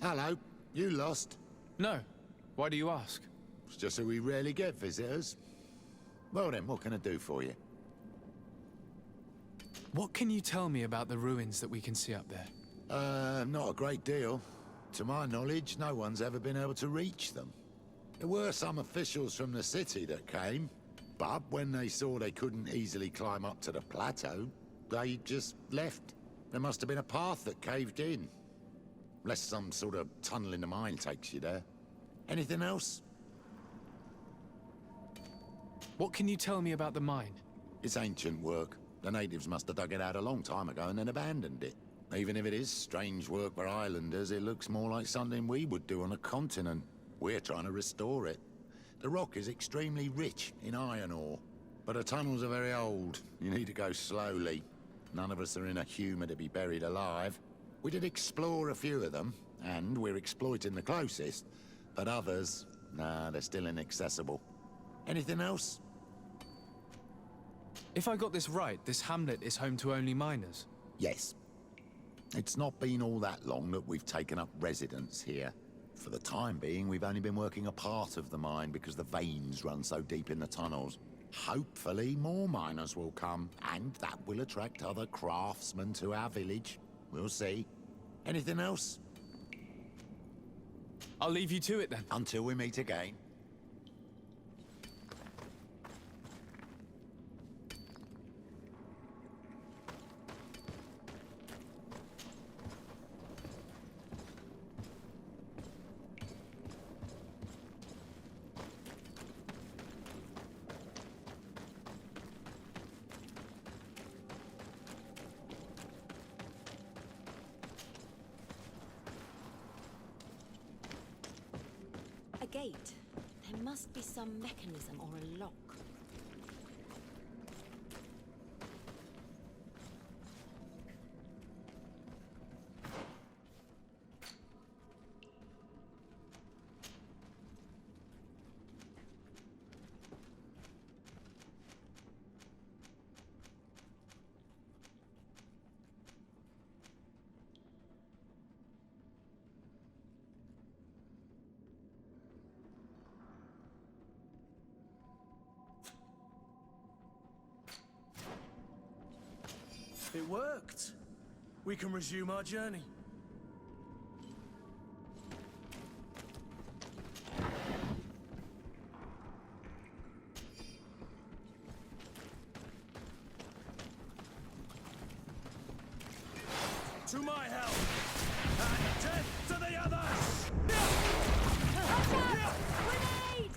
Hello. You lost? No. Why do you ask? It's just that we rarely get visitors. Well then, what can I do for you? What can you tell me about the ruins that we can see up there? Not a great deal. To my knowledge, no one's ever been able to reach them. There were some officials from the city that came, but when they saw they couldn't easily climb up to the plateau, they just left. There must have been a path that caved in. Unless some sort of tunnel in the mine takes you there. Anything else? What can you tell me about the mine? It's ancient work. The natives must have dug it out a long time ago and then abandoned it. Even if it is strange work for islanders, it looks more like something we would do on a continent. We're trying to restore it. The rock is extremely rich in iron ore, but the tunnels are very old. You need to go slowly. None of us are in a humour to be buried alive. We did explore a few of them, and we're exploiting the closest. But others, nah, they're still inaccessible. Anything else? If I got this right, this hamlet is home to only miners. Yes. It's not been all that long that we've taken up residence here. For the time being, we've only been working a part of the mine because the veins run so deep in the tunnels. Hopefully, more miners will come, and that will attract other craftsmen to our village. We'll see. Anything else? I'll leave you to it then. Until we meet again. A gate. There must be some mechanism or a lock. It worked. We can resume our journey. To my help! And death to the others! Grenade!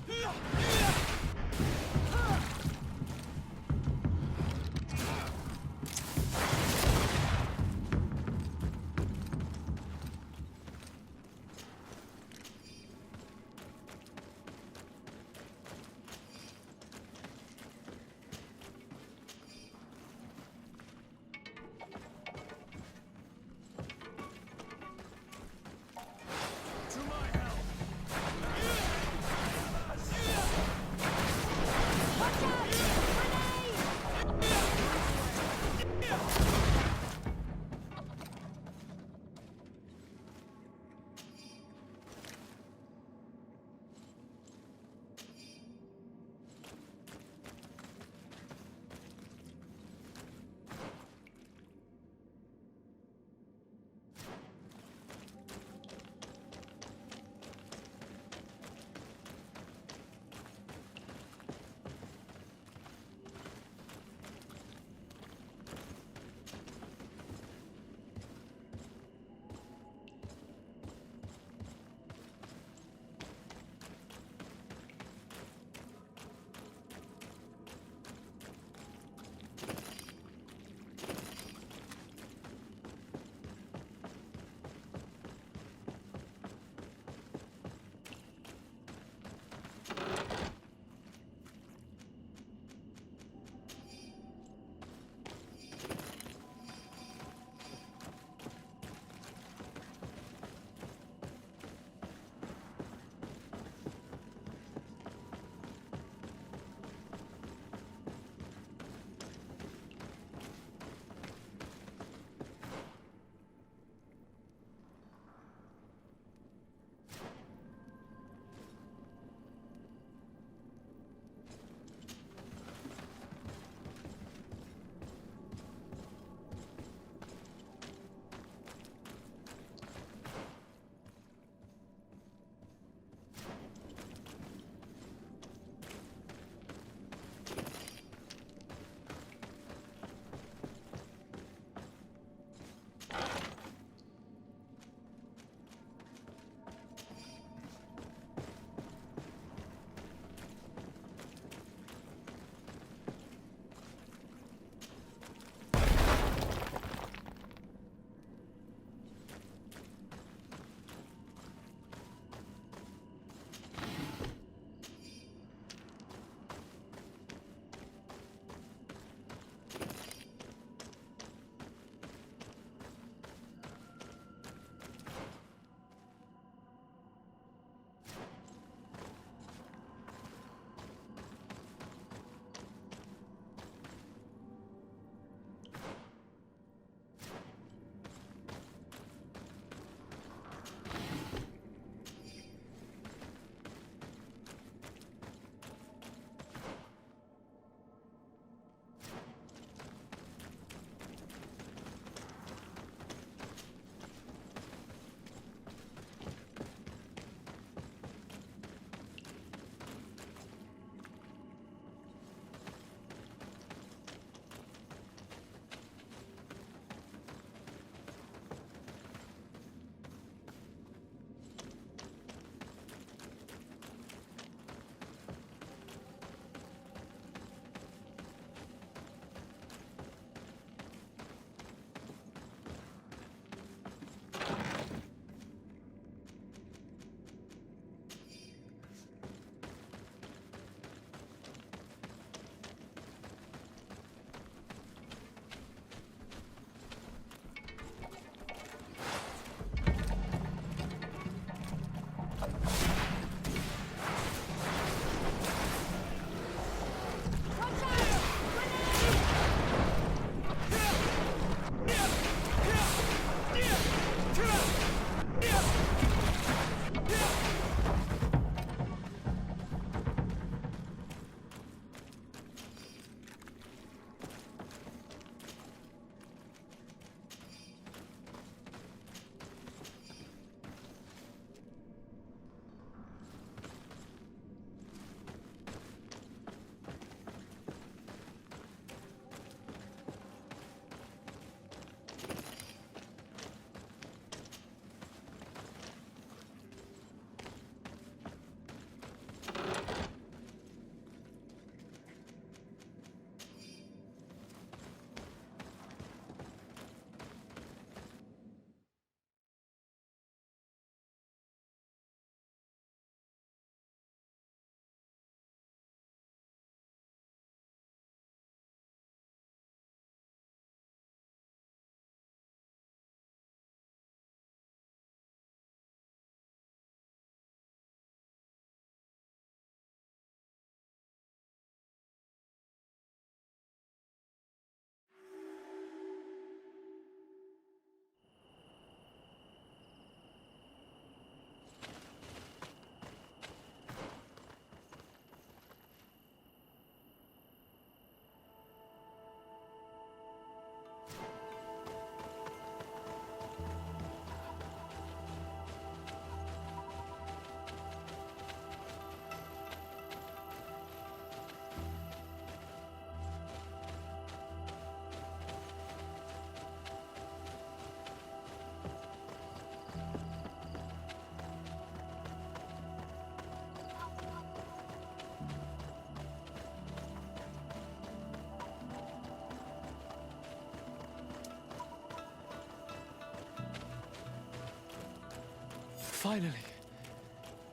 Finally.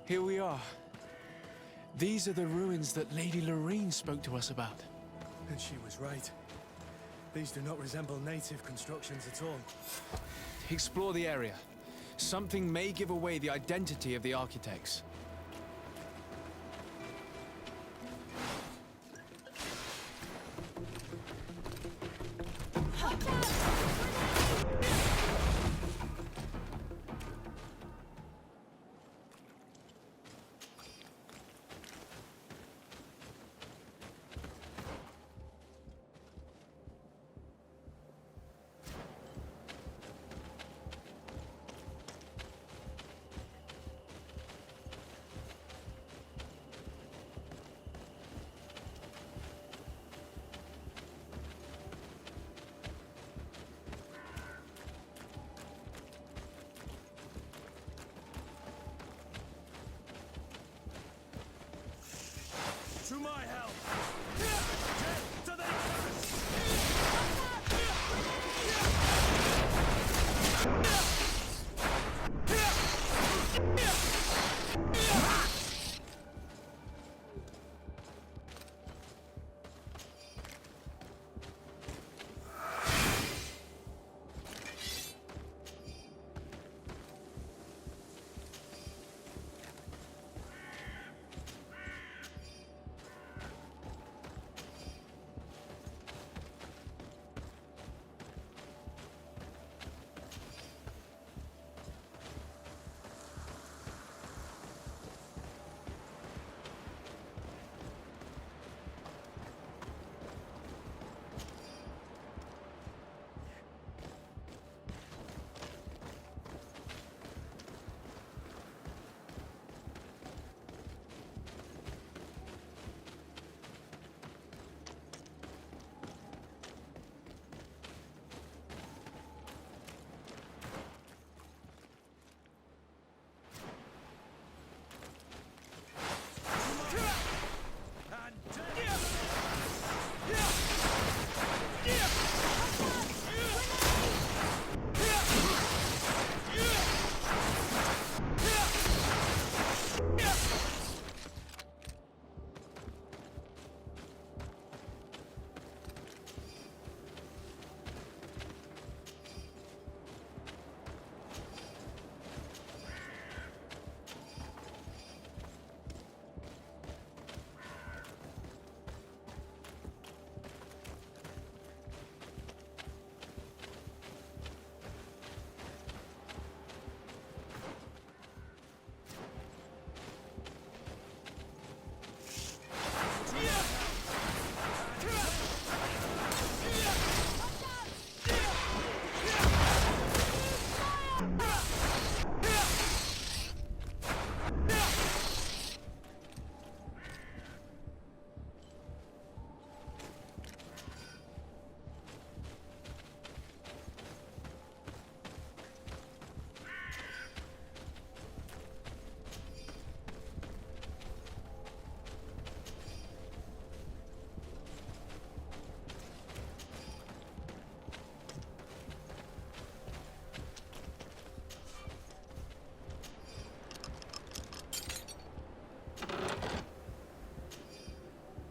Here we are. These are the ruins that Lady Lorene spoke to us about. And she was right. These do not resemble native constructions at all. Explore the area. Something may give away the identity of the architects. To my help! Death to the others!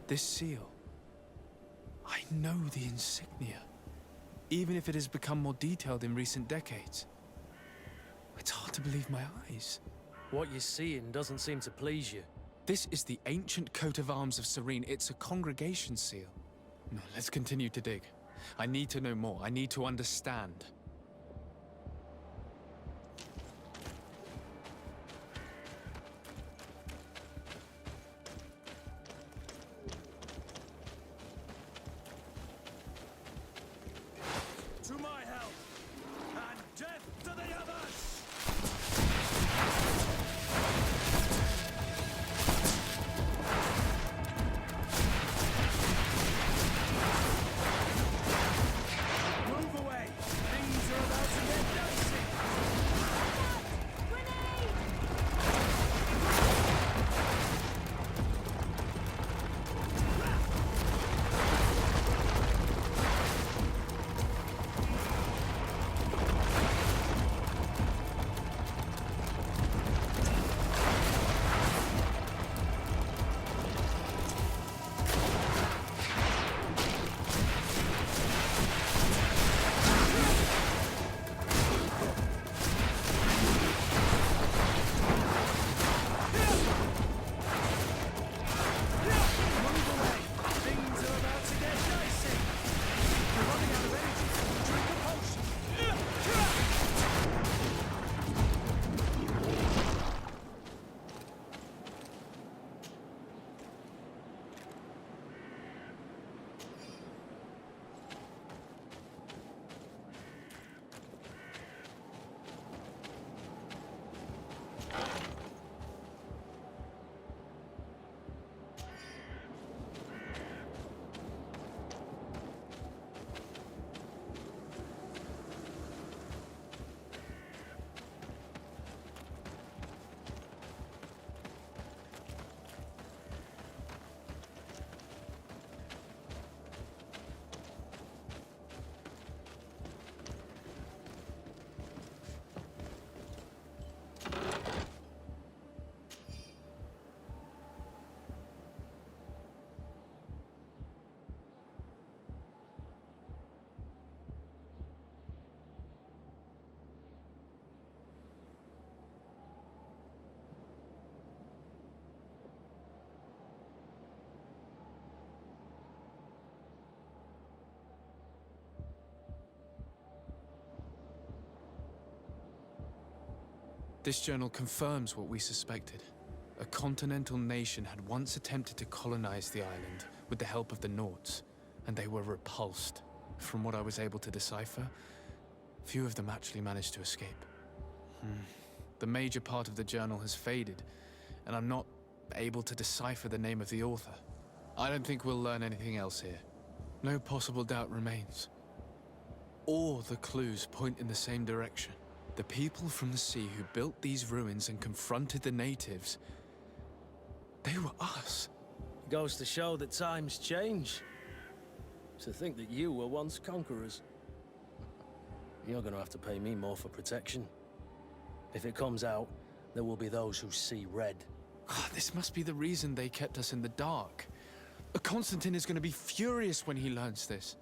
This seal. I know the insignia, even if it has become more detailed in recent decades. It's hard to believe my eyes. What you're seeing doesn't seem to please you. This is the ancient coat of arms of Serene. It's a congregation seal. No, let's continue to dig. I need to know more. I need to understand. To my help! And death to the others! Move away! Things This journal confirms what we suspected. A continental nation had once attempted to colonize the island with the help of the Nords, and they were repulsed. From what I was able to decipher, few of them actually managed to escape. The major part of the journal has faded, and I'm not able to decipher the name of the author. I don't think we'll learn anything else here. No possible doubt remains. All the clues point in the same direction. The people from the sea who built these ruins and confronted the natives, they were us. Goes to show that times change. To think that you were once conquerors. You're gonna have to pay me more for protection. If it comes out, there will be those who see red. This must be the reason they kept us in the dark. Constantine is going to be furious when he learns this.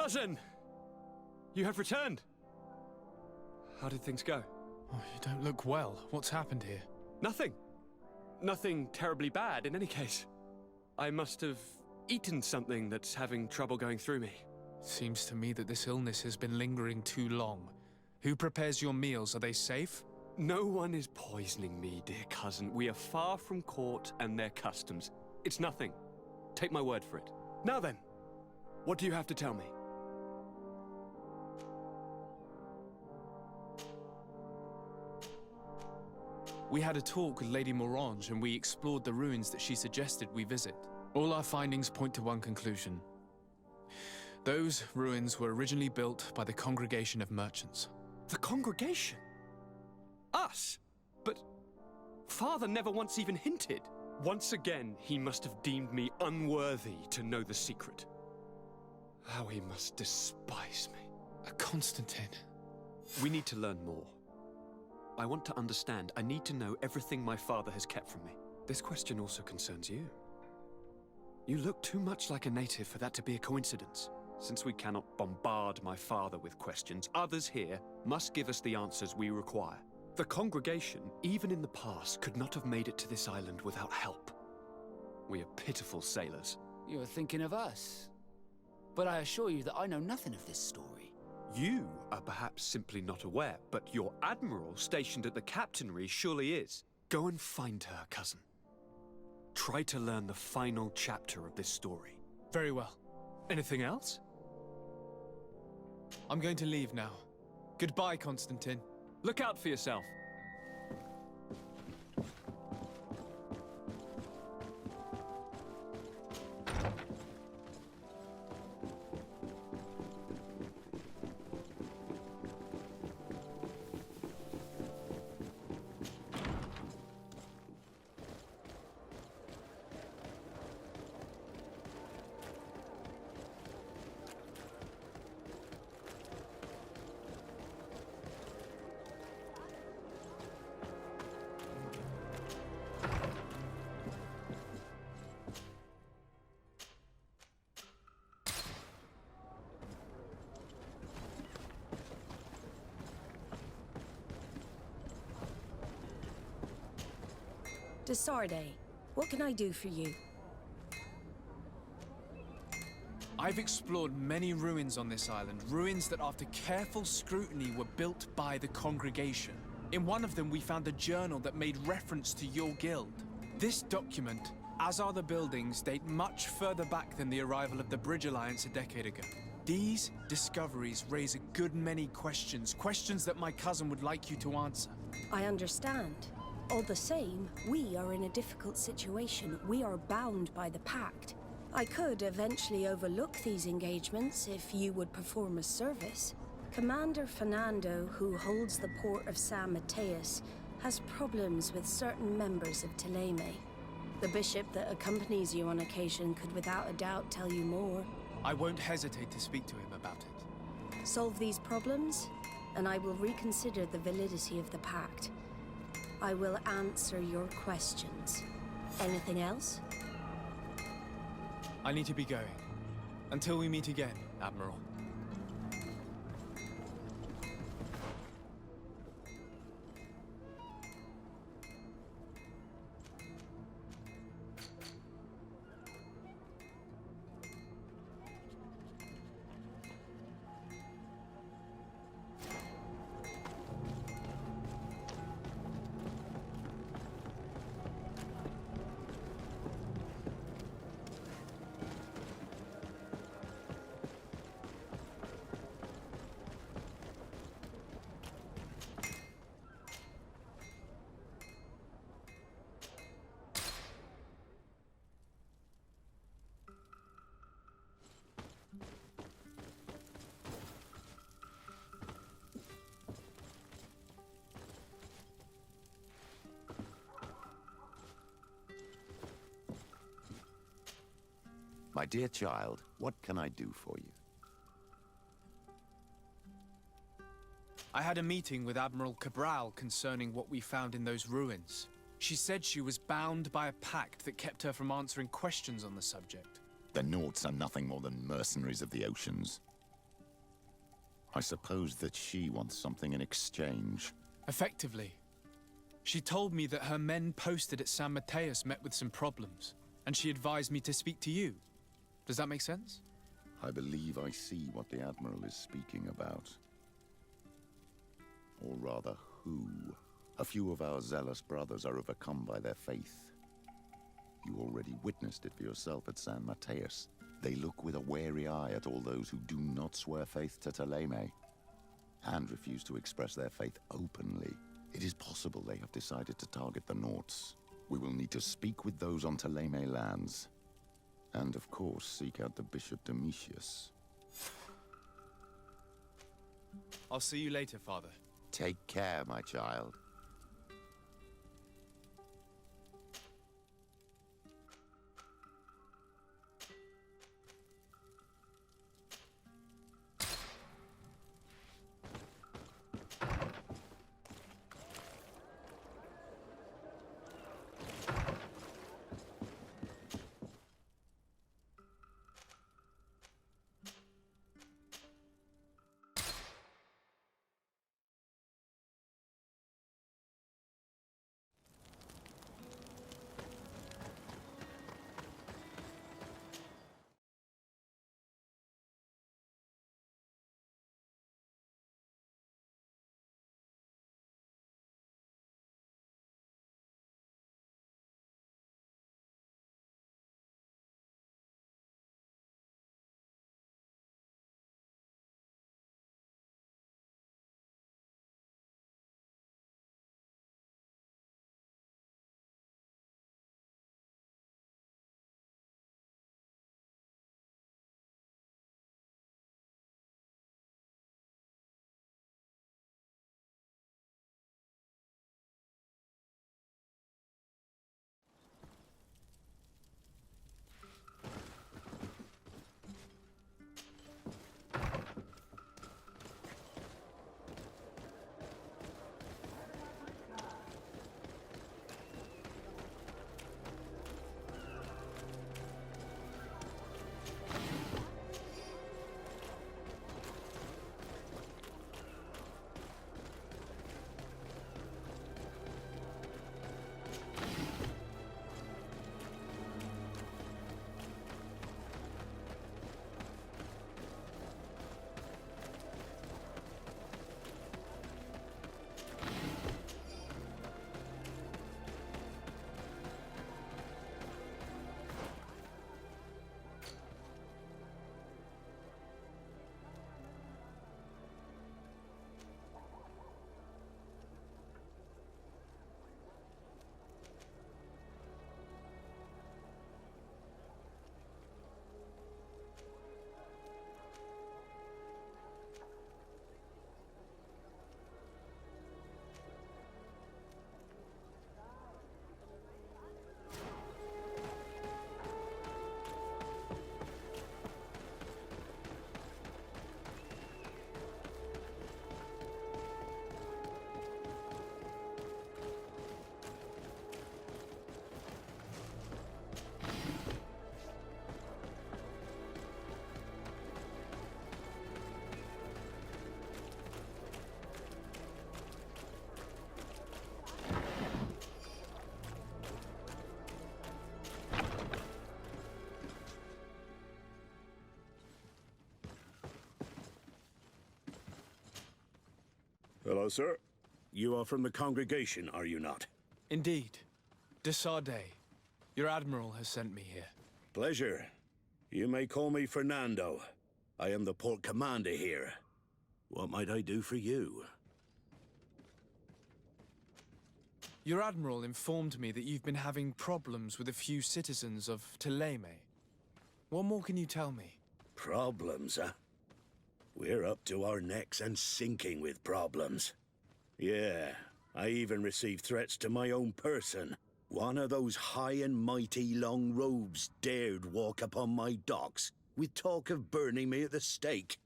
Cousin! You have returned. How did things go? Oh, you don't look well. What's happened here? Nothing. Nothing terribly bad in any case. I must have eaten something that's having trouble going through me. Seems to me that this illness has been lingering too long. Who prepares your meals? Are they safe? No one is poisoning me, dear cousin. We are far from court and their customs. It's nothing. Take my word for it. Now then, what do you have to tell me? We had a talk with Lady Morange and we explored the ruins that she suggested we visit. All our findings point to one conclusion. Those ruins were originally built by the Congregation of Merchants. The congregation? Us? But Father never once even hinted. Once again, he must have deemed me unworthy to know the secret. How he must despise me. Constantine. We need to learn more. I want to understand. I need to know everything my father has kept from me. This question also concerns you. You look too much like a native for that to be a coincidence. Since we cannot bombard my father with questions, others here must give us the answers we require. The congregation, even in the past, could not have made it to this island without help. We are pitiful sailors. You are thinking of us. But I assure you that I know nothing of this story. You are perhaps simply not aware, but your admiral stationed at the captainry surely is. Go and find her, cousin. Try to learn the final chapter of this story. Very well. Anything else? I'm going to leave now. Goodbye, Constantine. Look out for yourself. Desarde, what can I do for you? I've explored many ruins on this island, ruins that after careful scrutiny were built by the congregation. In one of them we found a journal that made reference to your guild. This document, as are the buildings, date much further back than the arrival of the Bridge Alliance a decade ago. These discoveries raise a good many questions, questions that my cousin would like you to answer. I understand. All the same, we are in a difficult situation. We are bound by the Pact. I could eventually overlook these engagements if you would perform a service. Commander Fernando, who holds the port of San Mateus, has problems with certain members of Teleme. The bishop that accompanies you on occasion could without a doubt tell you more. I won't hesitate to speak to him about it. Solve these problems, and I will reconsider the validity of the Pact. I will answer your questions. Anything else? I need to be going. Until we meet again, Admiral. My dear child, what can I do for you? I had a meeting with Admiral Cabral concerning what we found in those ruins. She said she was bound by a pact that kept her from answering questions on the subject. The Nauts are nothing more than mercenaries of the oceans. I suppose that she wants something in exchange. Effectively. She told me that her men posted at San Mateus met with some problems, and she advised me to speak to you. Does that make sense? I believe I see what the Admiral is speaking about. Or rather, who. A few of our zealous brothers are overcome by their faith. You already witnessed it for yourself at San Mateus. They look with a wary eye at all those who do not swear faith to Thélème, and refuse to express their faith openly. It is possible they have decided to target the Nauts. We will need to speak with those on Thélème lands. And of course, seek out the Bishop Domitius. I'll see you later, Father. Take care, my child. Hello, sir. You are from the congregation, are you not? Indeed. De Sardet. Your Admiral has sent me here. Pleasure. You may call me Fernando. I am the port commander here. What might I do for you? Your Admiral informed me that you've been having problems with a few citizens of Thélème. What more can you tell me? Problems, huh? We're up to our necks and sinking with problems. Yeah, I even received threats to my own person. One of those high and mighty long robes dared walk upon my docks with talk of burning me at the stake.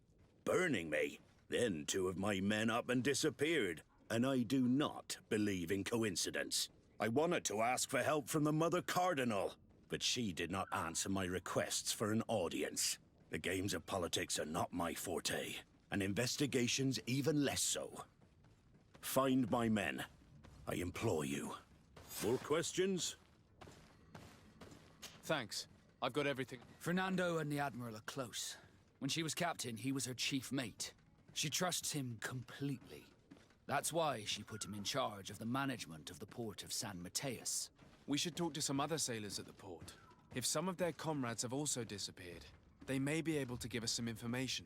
Burning me? Then two of my men up and disappeared, and I do not believe in coincidence. I wanted to ask for help from the Mother Cardinal, but she did not answer my requests for an audience. The games of politics are not my forte, and investigations even less so. Find my men. I implore you. More questions? Thanks. I've got everything. Fernando and the Admiral are close. When she was captain, he was her chief mate. She trusts him completely. That's why she put him in charge of the management of the port of San Mateus. We should talk to some other sailors at the port. If some of their comrades have also disappeared, they may be able to give us some information.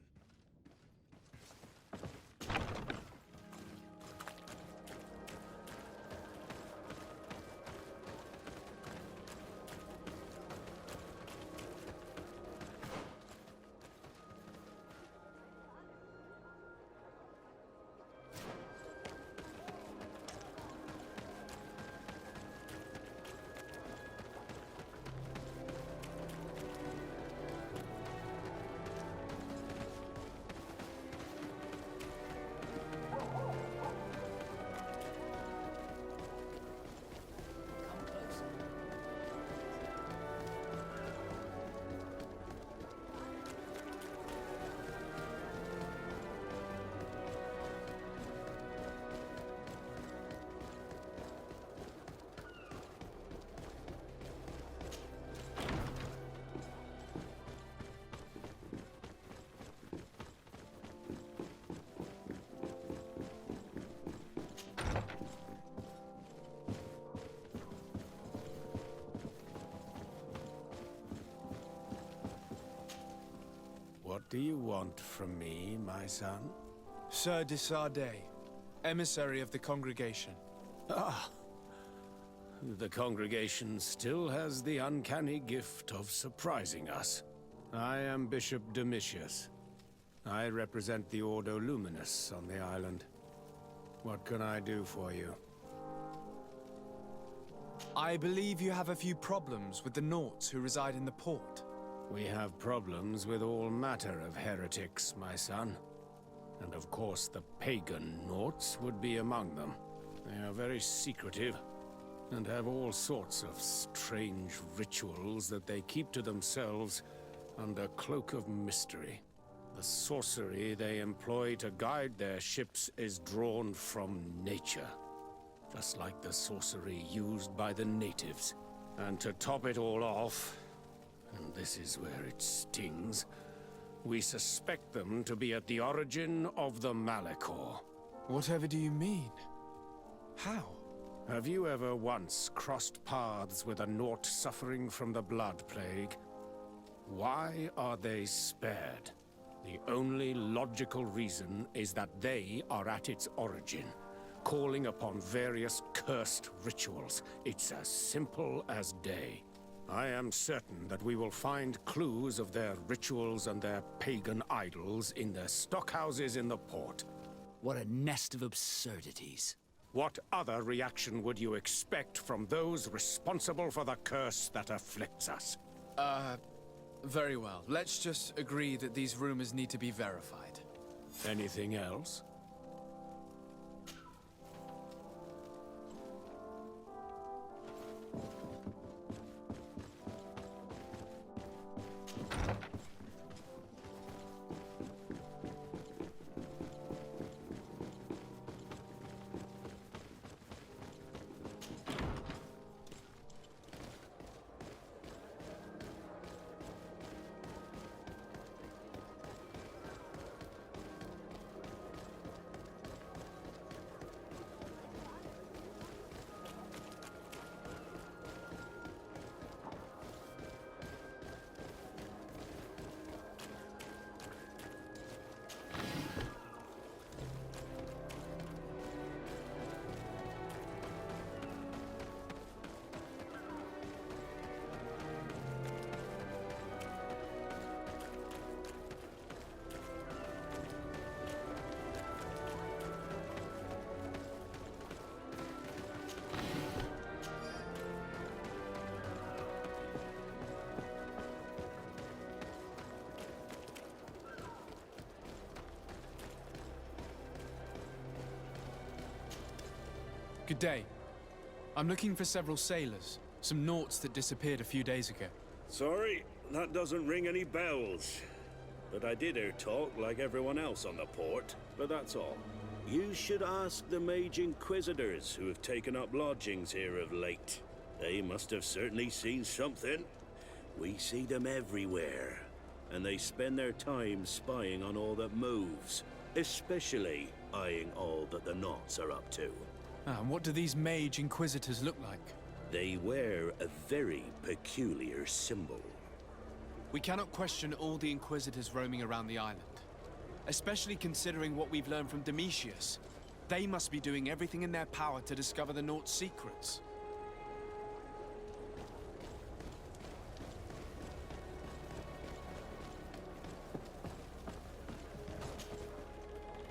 What do you want from me, my son? Sir de Sardet, emissary of the congregation. Ah. The congregation still has the uncanny gift of surprising us. I am Bishop Domitius. I represent the Ordo Luminous on the island. What can I do for you? I believe you have a few problems with the Nauts who reside in the port. We have problems with all matter of heretics, my son. And of course the pagan Nauts would be among them. They are very secretive, and have all sorts of strange rituals that they keep to themselves under cloak of mystery. The sorcery they employ to guide their ships is drawn from nature, just like the sorcery used by the natives. And to top it all off, and this is where it stings, we suspect them to be at the origin of the Malachor. Whatever do you mean? How? Have you ever once crossed paths with a Naut suffering from the Blood Plague? Why are they spared? The only logical reason is that they are at its origin, calling upon various cursed rituals. It's as simple as day. I am certain that we will find clues of their rituals and their pagan idols in their stockhouses in the port. What a nest of absurdities. What other reaction would you expect from those responsible for the curse that afflicts us? Very well. Let's just agree that these rumors need to be verified. Anything else? Good day. I'm looking for several sailors, some Nauts that disappeared a few days ago. Sorry, that doesn't ring any bells. but I did hear talk like everyone else on the port, but that's all. You should ask the Mage Inquisitors who have taken up lodgings here of late. They must have certainly seen something. We see them everywhere, and they spend their time spying on all that moves, especially eyeing all that the Knots are up to. And what do these Mage Inquisitors look like? They wear a very peculiar symbol. We cannot question all the Inquisitors roaming around the island. Especially considering what we've learned from Domitius. They must be doing everything in their power to discover the Naught's secrets.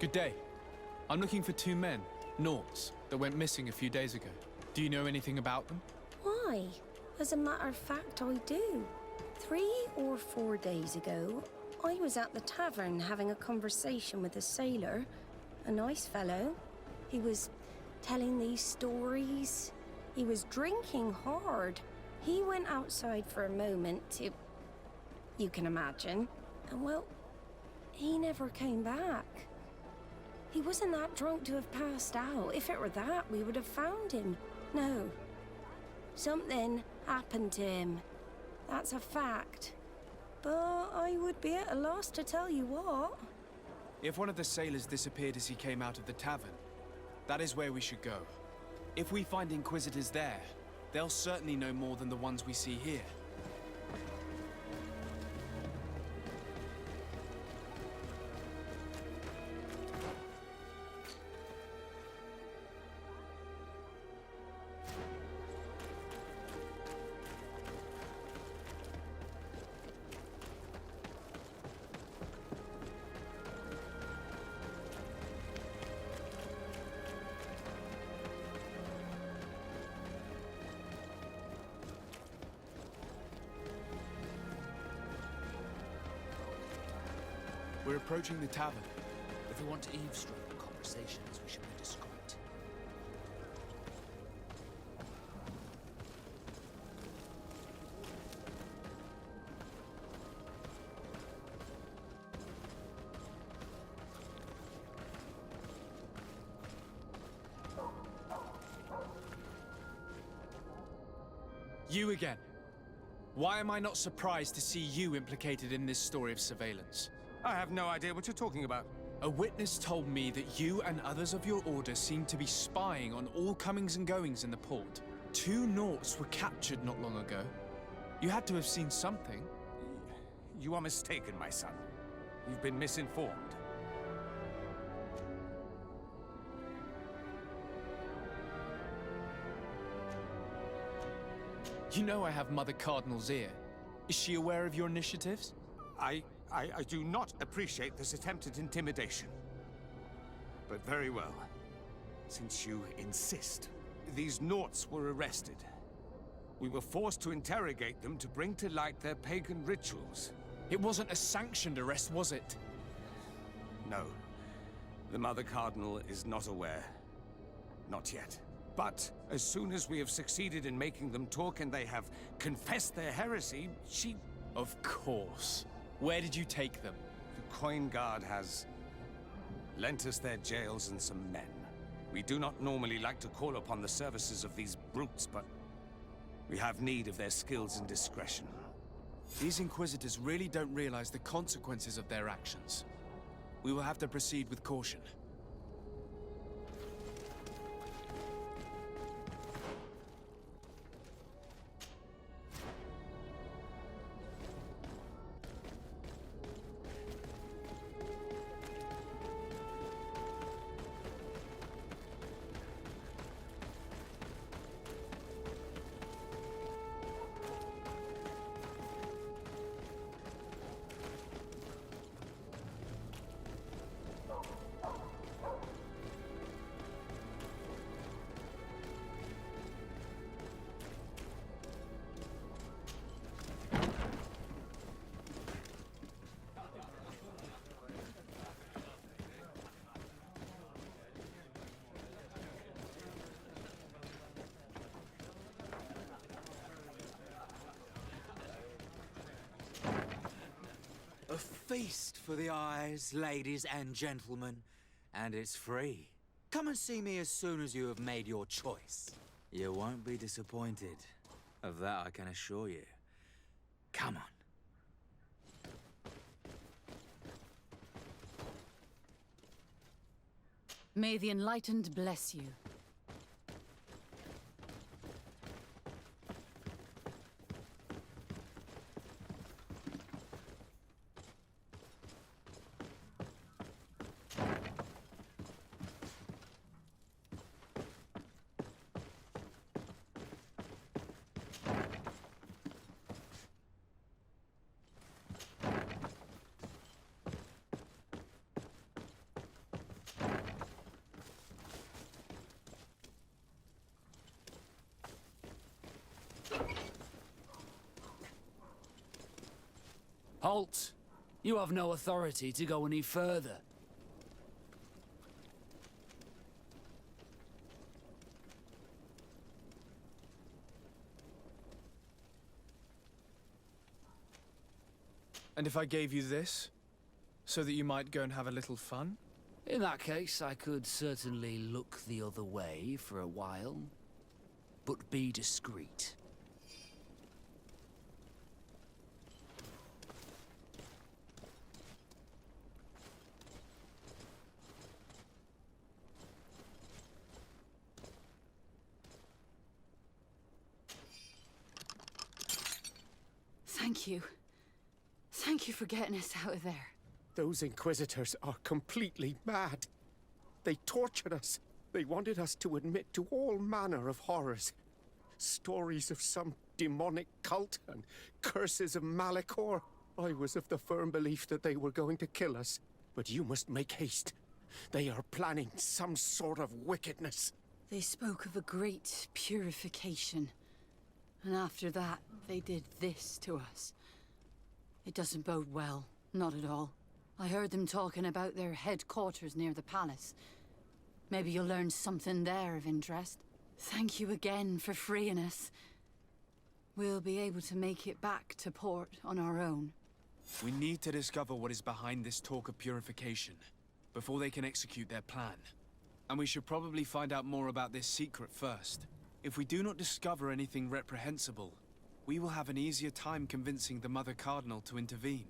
Good day. I'm looking for 2 men, Naughts, that went missing a few days ago. Do you know anything about them? Why? As a matter of fact, I do. 3 or 4 days ago, I was at the tavern having a conversation with a sailor. A nice fellow. He was telling these stories. He was drinking hard. He went outside for a moment to... you can imagine. And well, he never came back. He wasn't that drunk to have passed out. If it were that, we would have found him. No. Something happened to him. That's a fact. But I would be at a loss to tell you what. If one of the sailors disappeared as he came out of the tavern, that is where we should go. If we find Inquisitors there, they'll certainly know more than the ones we see here. We're approaching the tavern. If we want to eavesdrop on conversations, we should be discreet. You again. Why am I not surprised to see you implicated in this story of surveillance? I have no idea what you're talking about. A witness told me that you and others of your order seemed to be spying on all comings and goings in the port. 2 Naughts were captured not long ago. You had to have seen something. You are mistaken, my son. You've been misinformed. You know I have Mother Cardinal's ear. Is she aware of your initiatives? I do not appreciate this attempted intimidation. But very well. Since you insist, these Naughts were arrested. We were forced to interrogate them to bring to light their pagan rituals. It wasn't a sanctioned arrest, was it? No. The Mother Cardinal is not aware. Not yet. But as soon as we have succeeded in making them talk and they have confessed their heresy, she... Of course. Where did you take them? The Coin Guard has lent us their jails and some men. We do not normally like to call upon the services of these brutes, but we have need of their skills and discretion. These Inquisitors really don't realize the consequences of their actions. We will have to proceed with caution. feast for the eyes, ladies and gentlemen, and it's free. Come and see me as soon as you have made your choice. You won't be disappointed. Of that I can assure you. Come on. May the Enlightened bless you. Halt! You have no authority to go any further. And if I gave you this, so that you might go and have a little fun? In that case, I could certainly look the other way for a while. But be discreet. Thank you. Thank you for getting us out of there. Those Inquisitors are completely mad. They tortured us. They wanted us to admit to all manner of horrors. Stories of some demonic cult and curses of Malachor. I was of the firm belief that they were going to kill us. But you must make haste. They are planning some sort of wickedness. They spoke of a great purification. And after that, they did this to us. It doesn't bode well, not at all. I heard them talking about their headquarters near the palace. Maybe you'll learn something there of interest. Thank you again for freeing us. We'll be able to make it back to port on our own. We need to discover what is behind this talk of purification, before they can execute their plan. And we should probably find out more about this secret first. If we do not discover anything reprehensible, we will have an easier time convincing the Mother Cardinal to intervene.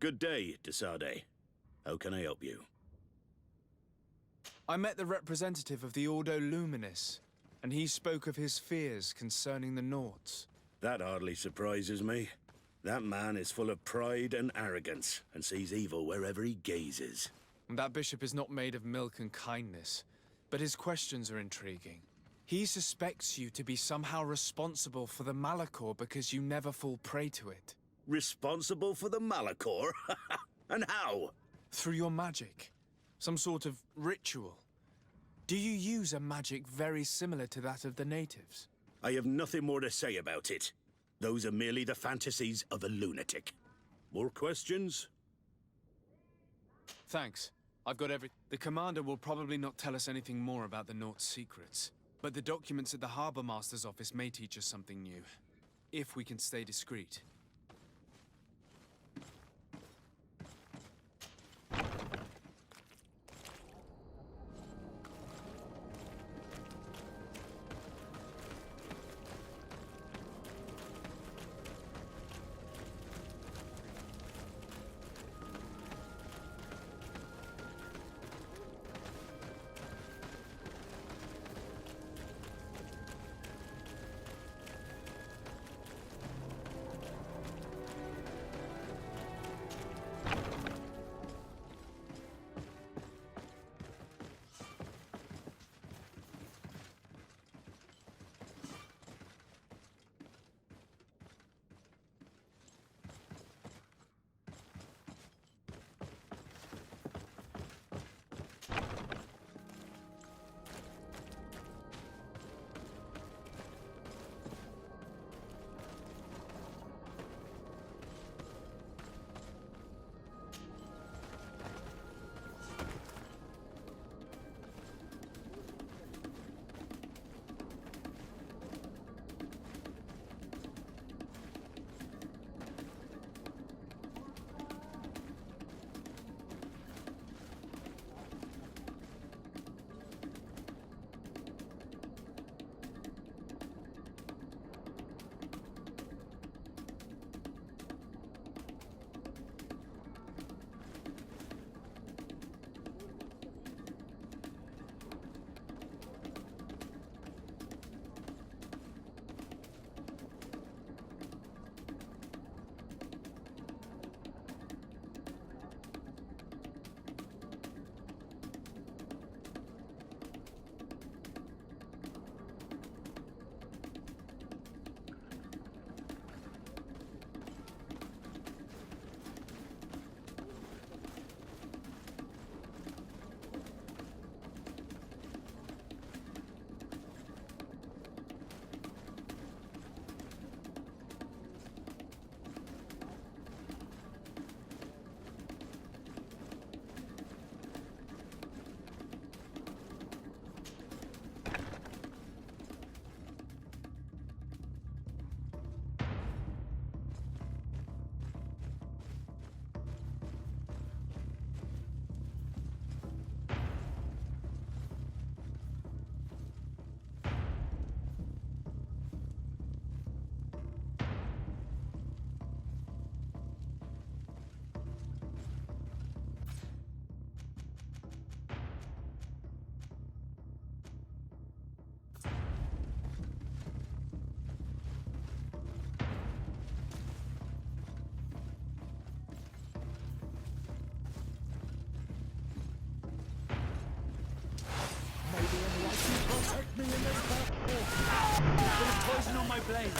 Good day, Desade. How can I help you? I met the representative of the Ordo Luminis, and he spoke of his fears concerning the Nauts. That hardly surprises me. That man is full of pride and arrogance, and sees evil wherever he gazes. And that bishop is not made of milk and kindness, but his questions are intriguing. He suspects you to be somehow responsible for the Malachor because you never fall prey to it. Responsible for the Malachor? And how? Through your magic. Some sort of ritual. Do you use a magic very similar to that of the natives? I have nothing more to say about it. Those are merely the fantasies of a lunatic. More questions? Thanks. I've got The commander will probably not tell us anything more about the Naught's secrets, but the documents at the Harbor Master's office may teach us something new, if we can stay discreet. Protect me in this battle! There's poison on my blade!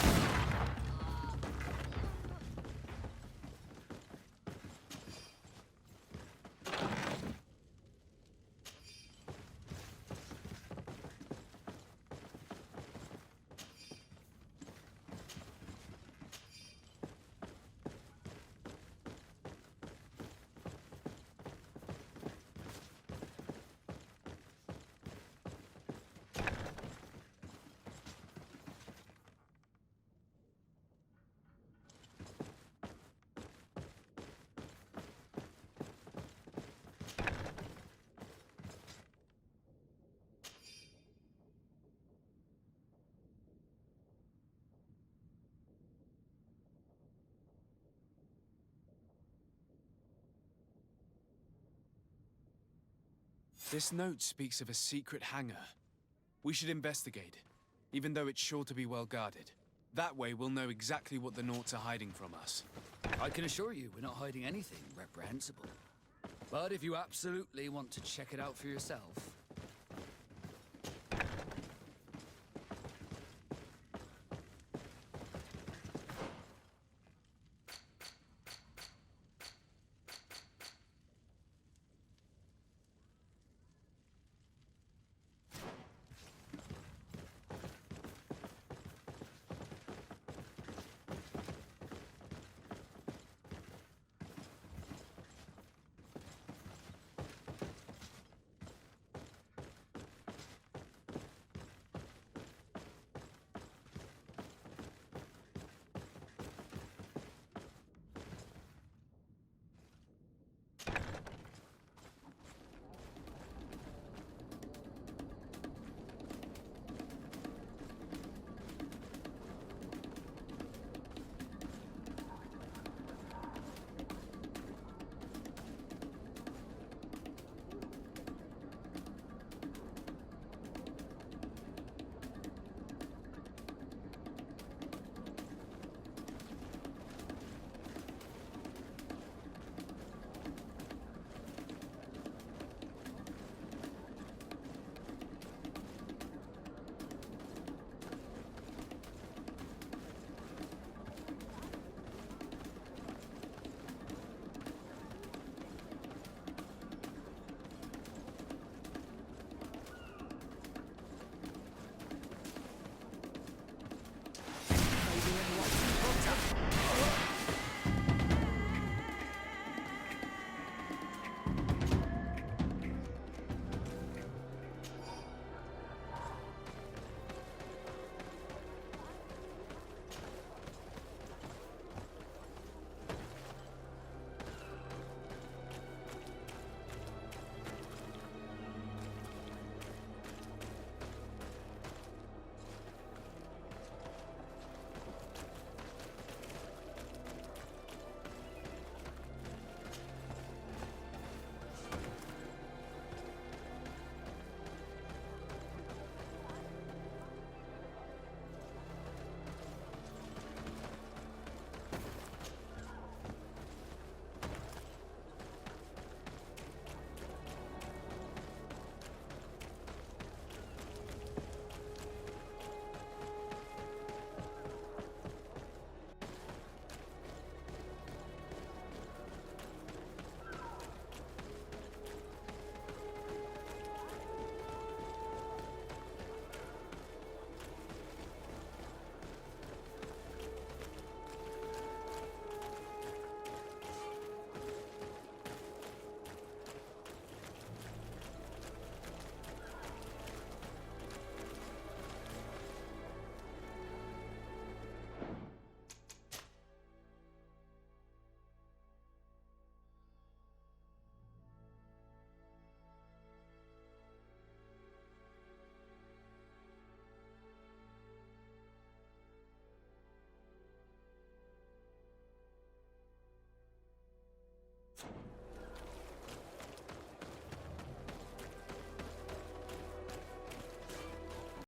This note speaks of a secret hangar. We should investigate, even though it's sure to be well guarded. That way, we'll know exactly what the Naughts are hiding from us. I can assure you we're not hiding anything reprehensible. But if you absolutely want to check it out for yourself,